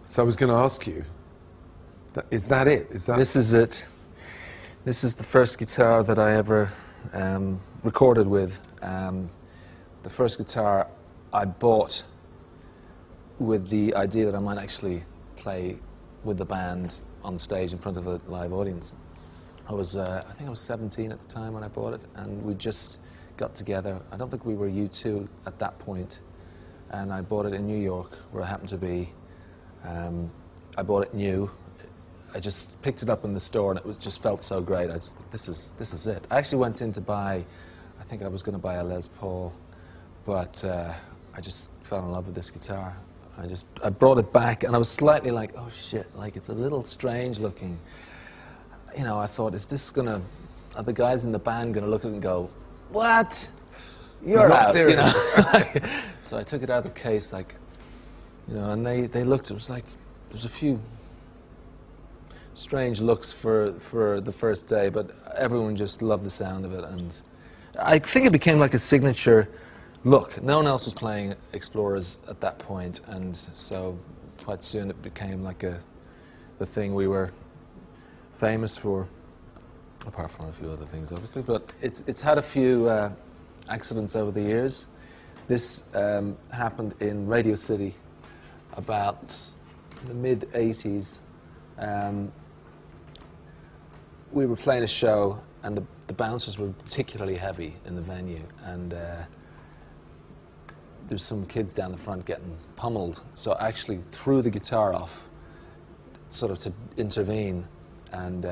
So I was going to ask you, is that it? Is that... This is it. This is the first guitar that I ever recorded with. The first guitar I bought with the idea that I might actually play with the band on stage in front of a live audience. I think I was 17 at the time when I bought it, and we just got together. I don't think we were U2 at that point, and I bought it in New York, where I happened to be. I bought it new. I just picked it up in the store, and it just felt so great. This is it. I actually went in to buy, I think I was going to buy a Les Paul, but I just fell in love with this guitar. I brought it back, and I was slightly like, oh shit, like it's a little strange looking. You know, I thought, are the guys in the band gonna look at it and go, what? You're not out, serious. you know? So I took it out of the case, like, you know, and they looked. It was like there's a few strange looks for the first day, but everyone just loved the sound of it, and I think it became like a signature look. No one else was playing Explorers at that point, and so quite soon it became like the thing we were famous for, apart from a few other things, obviously. But it's had a few accidents over the years. This happened in Radio City about the mid-'80s. We were playing a show, and the bouncers were particularly heavy in the venue, and there's some kids down the front getting pummeled. So I actually threw the guitar off, sort of to intervene, and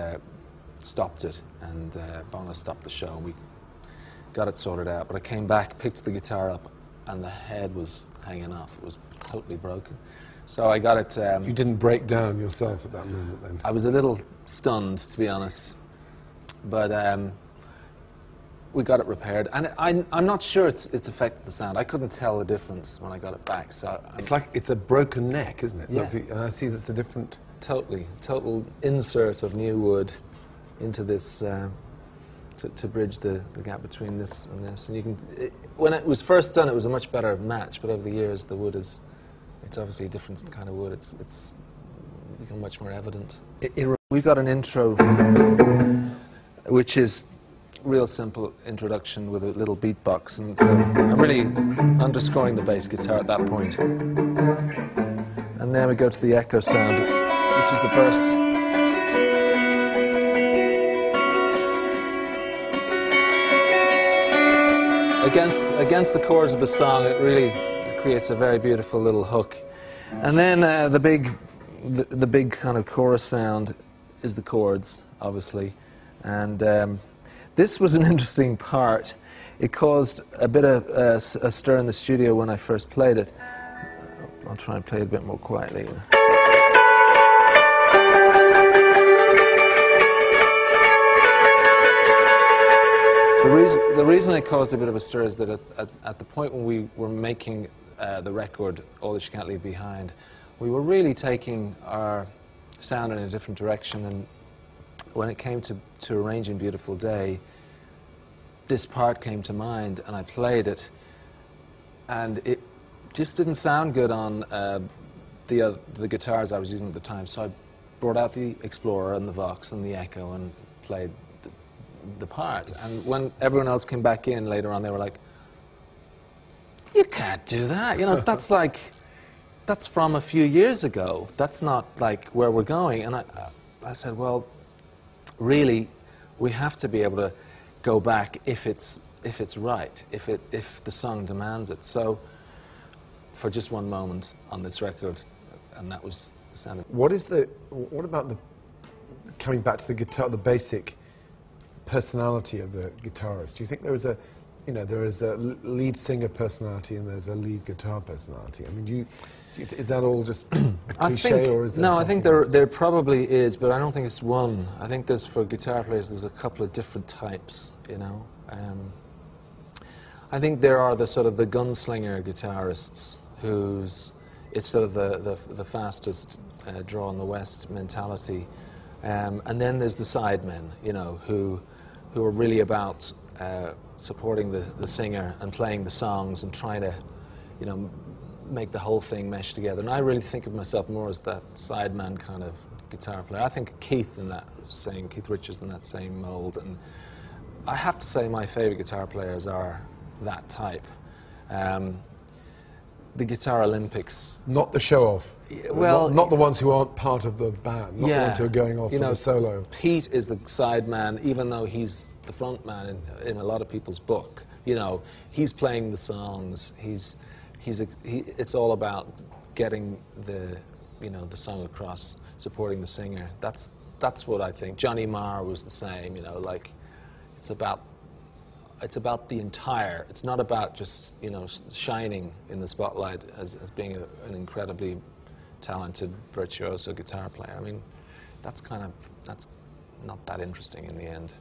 stopped it, and Bono stopped the show, and we got it sorted out. But I came back, picked the guitar up, and the head was hanging off. It was totally broken. So I got it... You didn't break down yourself at that moment then? I was a little stunned, to be honest, but we got it repaired, and I'm not sure it's affected the sound. I couldn't tell the difference when I got it back. So it's like it's a broken neck, isn't it? Yeah. Look, I see that's a different... Total insert of new wood into this to bridge the gap between this and this. And you can, when it was first done, it was a much better match. But over the years, the wood it's obviously a different kind of wood. It's become much more evident. We've got an intro, which is real simple introduction with a little beatbox, and so I'm really underscoring the bass guitar at that point. And then we go to the echo sound, which is the verse. Against the chords of the song, it really creates a very beautiful little hook. And then the big kind of chorus sound is the chords, obviously. And this was an interesting part. It caused a bit of a stir in the studio when I first played it. I'll try and play it a bit more quietly. The reason it caused a bit of a stir is that at the point when we were making the record, All That You Can't Leave Behind, we were really taking our sound in a different direction, and when it came to arranging Beautiful Day, this part came to mind, and I played it, and it just didn't sound good on the guitars I was using at the time, so I brought out the Explorer and the Vox and the Echo and played the part. And when everyone else came back in later on, they were like, you can't do that, you know, that's from a few years ago, that's not like where we're going. And I said, well, really, we have to be able to go back if it's right, if the song demands it. So for just one moment on this record, and that was the sound of... What about coming back to the guitar, the basic personality of the guitarist? Do you think there is a lead singer personality and there's a lead guitar personality? I mean, is that all just a cliche, or is there no, I think there probably is, but I don't think it's one. I think for guitar players, there's a couple of different types, you know. I think there are the sort of the gunslinger guitarists it's sort of the fastest draw in the West mentality, and then there's the sidemen, you know, who are really about supporting the singer and playing the songs and trying to, you know, make the whole thing mesh together. And I really think of myself more as that sideman kind of guitar player. I think Keith Richards in that same mold. And I have to say my favourite guitar players are that type. The Guitar Olympics. Not the show-off. Well, not the ones who aren't part of the band. Not the ones who are going off for the solo. Pete is the sideman, even though he's the front man in a lot of people's book. You know, he's playing the songs. It's all about getting the song across, supporting the singer. That's what I think. Johnny Marr was the same. You know, like it's about the entire. It's not about just shining in the spotlight as being an incredibly talented virtuoso guitar player. I mean, that's not that interesting in the end.